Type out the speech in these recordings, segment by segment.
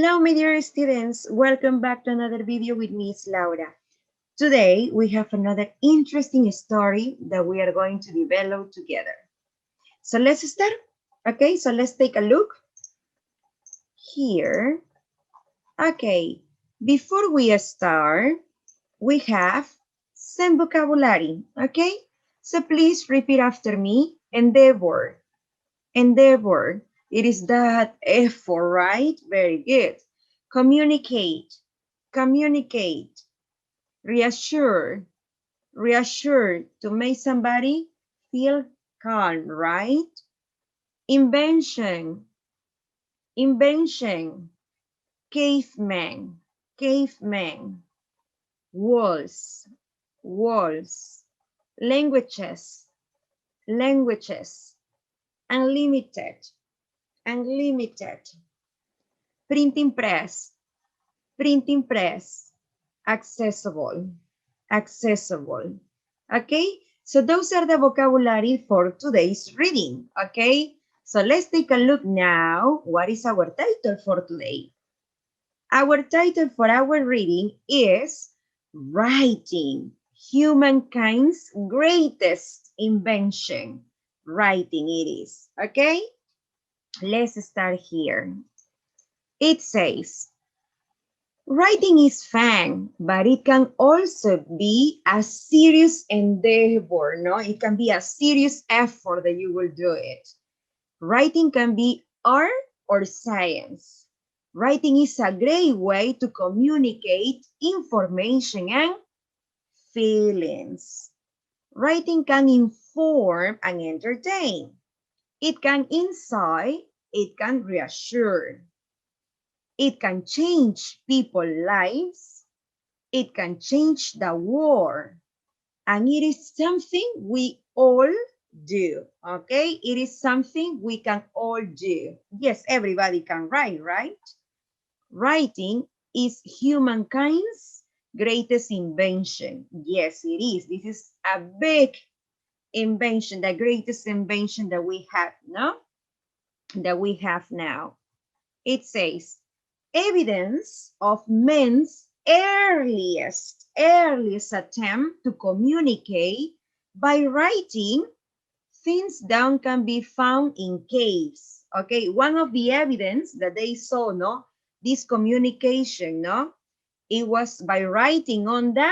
Hello, my dear students. Welcome back to another video with Miss Laura. Today, we have another interesting story that we are going to develop together. So let's start. Okay, so let's take a look here. Okay, before we start, we have some vocabulary. Okay, so please repeat after me. Endeavor. Endeavor. It is that effort, right? Very good. Communicate. Communicate. Reassure. Reassure. To make somebody feel calm, right? Invention. Invention. Caveman. Caveman. Walls. Walls. Languages. Languages. Unlimited. Unlimited. Printing press. Printing press. Accessible. Accessible. Okay, so those are the vocabulary for today's reading. Okay, so let's take a look now. What is our title for today? Our title for our reading is Writing, Humankind's Greatest Invention. Writing it is. Okay, let's start here. It says, writing is fun, but it can also be a serious endeavor, no? It can be a serious effort that you will do it. Writing can be art or science. Writing is a great way to communicate information and feelings. Writing can inform and entertain. It can incite, it can reassure. It can change people's lives. It can change the world. And it is something we all do, okay? It is something we can all do. Yes, everybody can write, right? Writing is humankind's greatest invention. Yes, it is. This is a big invention, the greatest invention that we have, no? That we have now. It says, evidence of men's earliest attempt to communicate by writing things down can be found in caves. Okay, one of the evidence that they saw, no, this communication, no, it was by writing on the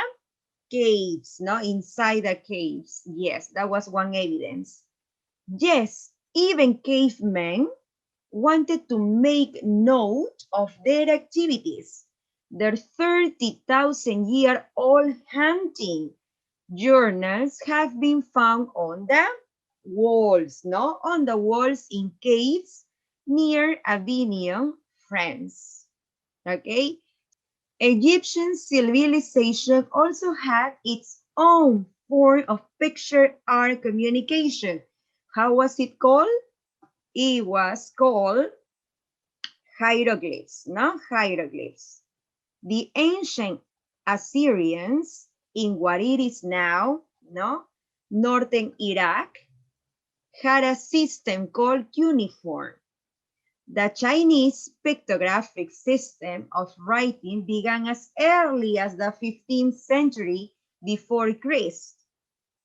caves, no, inside the caves. Yes, that was one evidence. Yes, even cavemen wanted to make note of their activities. Their 30,000-year-old hunting journals have been found on the walls, no? On the walls in caves near Avignon, France. Okay? Egyptian civilization also had its own form of picture art communication. How was it called? It was called hieroglyphs, no? Hieroglyphs. The ancient Assyrians in what it is now, no? Northern Iraq, had a system called cuneiform. The Chinese pictographic system of writing began as early as the 15th century before Christ.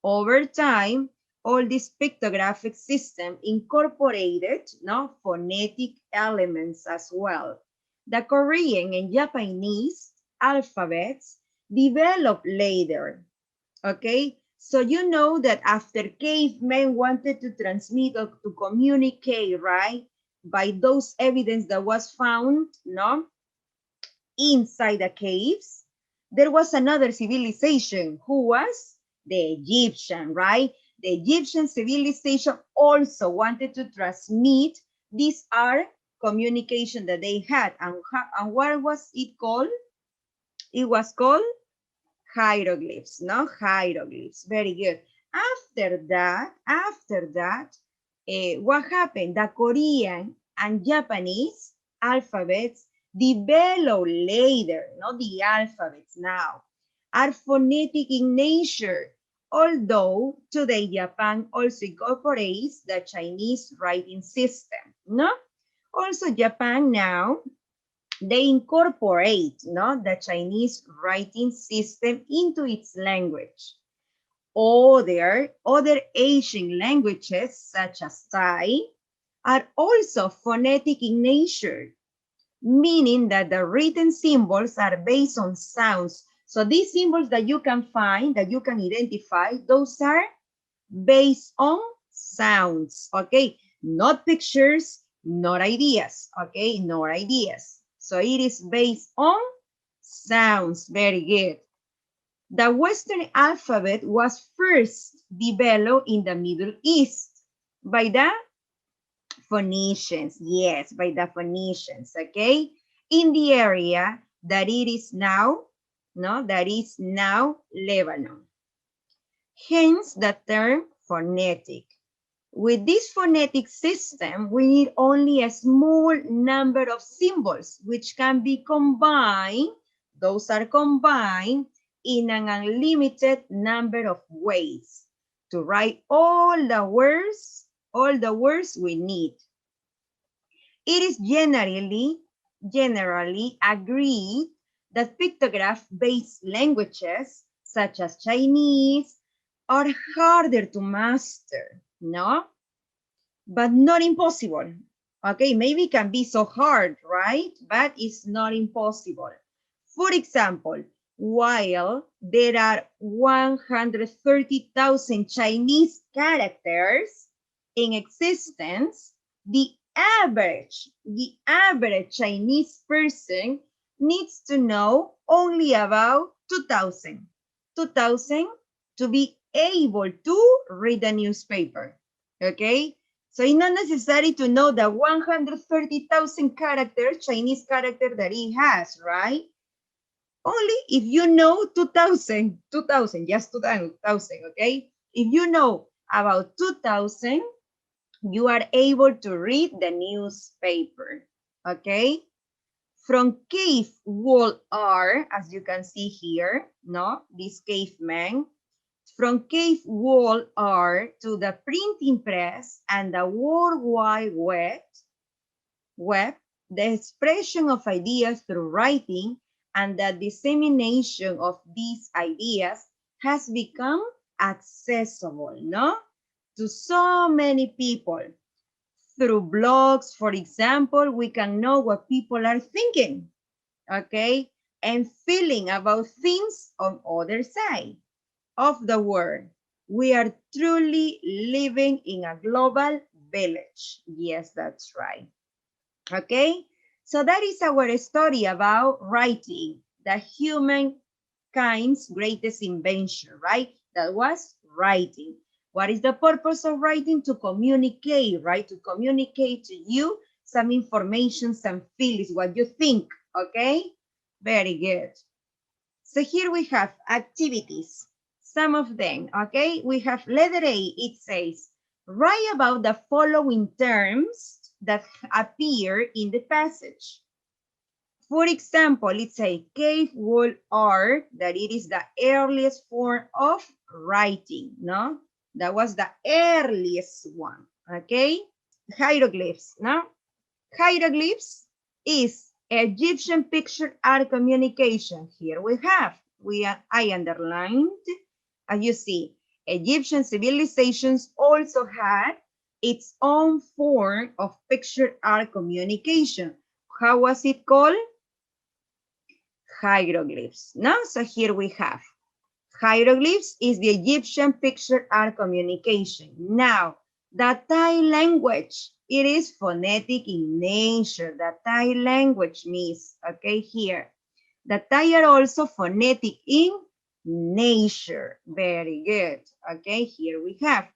Over time, all this pictographic system incorporated, no, phonetic elements as well. The Korean and Japanese alphabets developed later, okay? So you know that after cavemen wanted to transmit or to communicate, right, by those evidence that was found, no, inside the caves, there was another civilization who was the Egyptian, right? The Egyptian civilization also wanted to transmit these art communication that they had. And what was it called? It was called hieroglyphs, no? Hieroglyphs, very good. After that, what happened? The Korean and Japanese alphabets developed later, not the alphabets now, are phonetic in nature, although today Japan also incorporates the Chinese writing system, no? Also Japan now they incorporate, no, the Chinese writing system into its language. Other Asian languages, such as Thai, are also phonetic in nature, meaning that the written symbols are based on sounds. So these symbols that you can find, that you can identify, those are based on sounds, okay? Not pictures, not ideas, okay? Not ideas. So it is based on sounds. Very good. The Western alphabet was first developed in the Middle East by the Phoenicians. Yes, by the Phoenicians, okay? In the area that it is now, no, that is now Lebanon. Hence the term phonetic. With this phonetic system, we need only a small number of symbols, which can be combined, those are combined in an unlimited number of ways to write all the words we need. It is generally agreed that pictograph-based languages, such as Chinese, are harder to master, no? But not impossible. Okay, maybe it can be so hard, right? But it's not impossible. For example, while there are 130,000 Chinese characters in existence, the average Chinese person needs to know only about 2,000 to be able to read a newspaper, okay? So it's not necessary to know the 130,000 characters, Chinese character that it has, right? Only if you know 2,000, just 2,000, okay? If you know about 2,000, you are able to read the newspaper, okay? From cave wall art, as you can see here, no, this caveman, from cave wall art to the printing press and the World Wide Web, the expression of ideas through writing and the dissemination of these ideas has become accessible, no? To so many people. Through blogs, for example, we can know what people are thinking, okay? And feeling about things on other side of the world. We are truly living in a global village. Yes, that's right. Okay, so that is our story about writing, the humankind's greatest invention, right? That was writing. What is the purpose of writing? To communicate, right? To communicate to you some information, some feelings, what you think, okay? Very good. So here we have activities, some of them, okay? We have letter A, it says, write about the following terms that appear in the passage. For example, let's say cave wall art, that it is the earliest form of writing, no? That was the earliest one, okay? Hieroglyphs, no? Hieroglyphs is Egyptian picture art communication. Here we have, I underlined, as you see, Egyptian civilizations also had its own form of picture art communication. How was it called? Hieroglyphs. No? So here we have. Hieroglyphs is the Egyptian picture art communication. Now, the Thai language, it is phonetic in nature. The Thai language means, okay, here. The Thai are also phonetic in nature. Very good. Okay, here we have.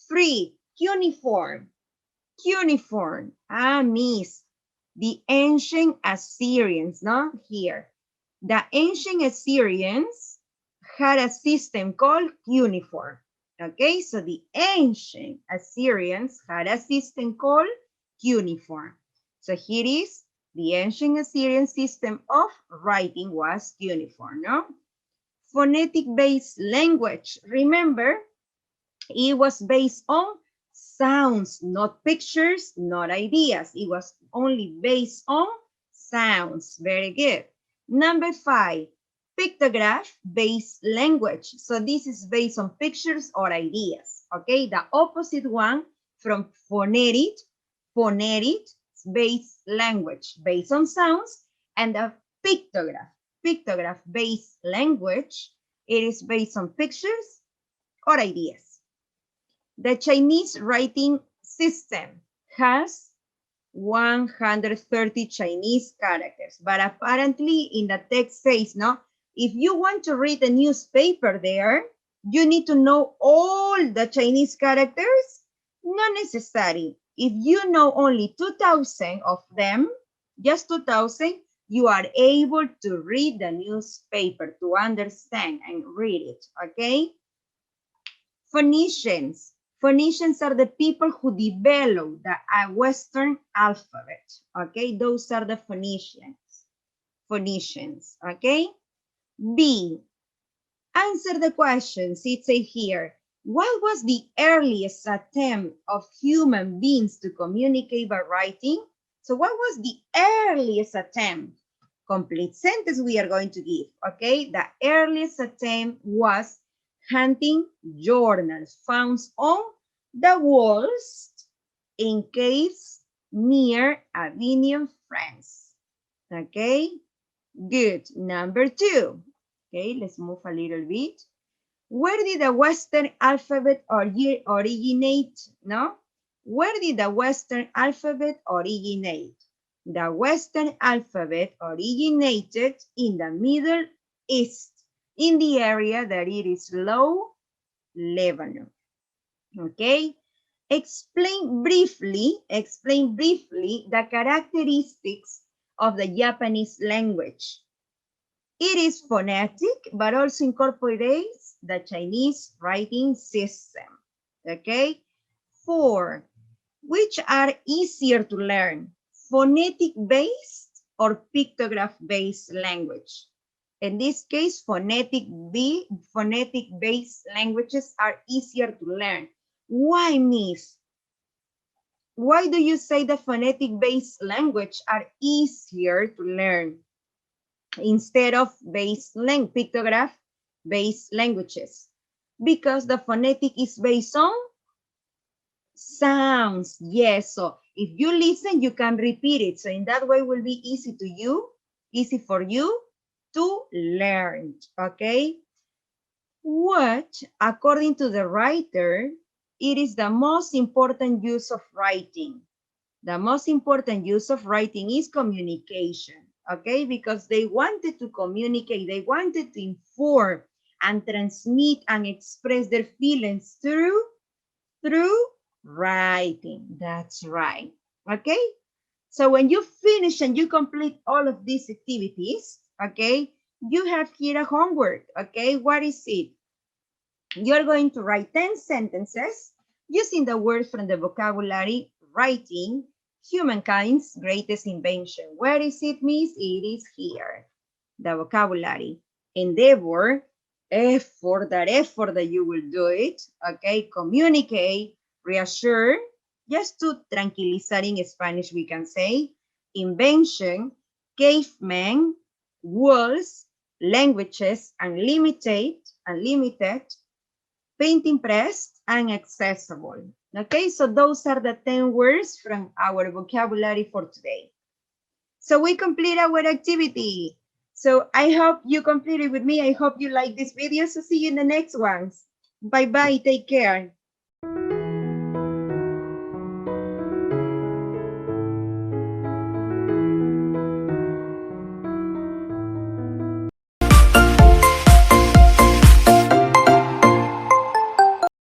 3, cuneiform. Cuneiform. Miss. The ancient Assyrians, no? Here. The ancient Assyrians had a system called cuneiform. Okay, so the ancient Assyrians had a system called cuneiform. So here is the ancient Assyrian system of writing was cuneiform, no? Phonetic-based language. Remember, it was based on sounds, not pictures, not ideas. It was only based on sounds. Very good. Number 5, pictograph-based language. So this is based on pictures or ideas, okay? The opposite one from phonetics-based language, based on sounds, and the pictograph-based language, it is based on pictures or ideas. The Chinese writing system has 130 Chinese characters, but apparently in the text says, no, if you want to read a newspaper there, you need to know all the Chinese characters? Not necessary. If you know only 2,000 of them, just 2,000, you are able to read the newspaper, to understand and read it, okay? Phoenicians. Phoenicians are the people who developed the Western alphabet, okay? Those are the Phoenicians. Phoenicians, okay? B, answer the questions. It says here, what was the earliest attempt of human beings to communicate by writing? So what was the earliest attempt? Complete sentence we are going to give, okay? The earliest attempt was hunting journals found on the walls in caves near Avignon, France. Okay, good. Number 2. Okay, let's move a little bit. Where did the Western alphabet originate? No? Where did the Western alphabet originate? The Western alphabet originated in the Middle East, in the area that it is low Lebanon. Okay, explain briefly the characteristics of the Japanese language. It is phonetic, but also incorporates the Chinese writing system. Okay, 4, which are easier to learn, phonetic-based or pictograph-based language? In this case, phonetic-based languages are easier to learn. Why, Miss? Why do you say the phonetic-based language are easier to learn instead of pictograph-based languages? Because the phonetic is based on sounds. Yes, so if you listen, you can repeat it. So in that way, it will be easy for you to learn, okay? What, according to the writer, it is the most important use of writing? The most important use of writing is communication, okay? Because they wanted to communicate, they wanted to inform and transmit and express their feelings through writing. That's right, okay? So when you finish and you complete all of these activities, okay, you have here a homework, okay? What is it? You're going to write 10 sentences using the words from the vocabulary writing, Humankind's greatest invention. Where is it, Miss? It is here. The vocabulary. Endeavor, effort that you will do it, okay? Communicate, reassure, just to tranquilizar in Spanish we can say, invention, caveman, walls, languages, unlimited, painting press, and accessible. Okay, so those are the 10 words from our vocabulary for today. So we complete our activity. So I hope you completed with me. I hope you like this video. So see you in the next ones. Bye-bye. Take care.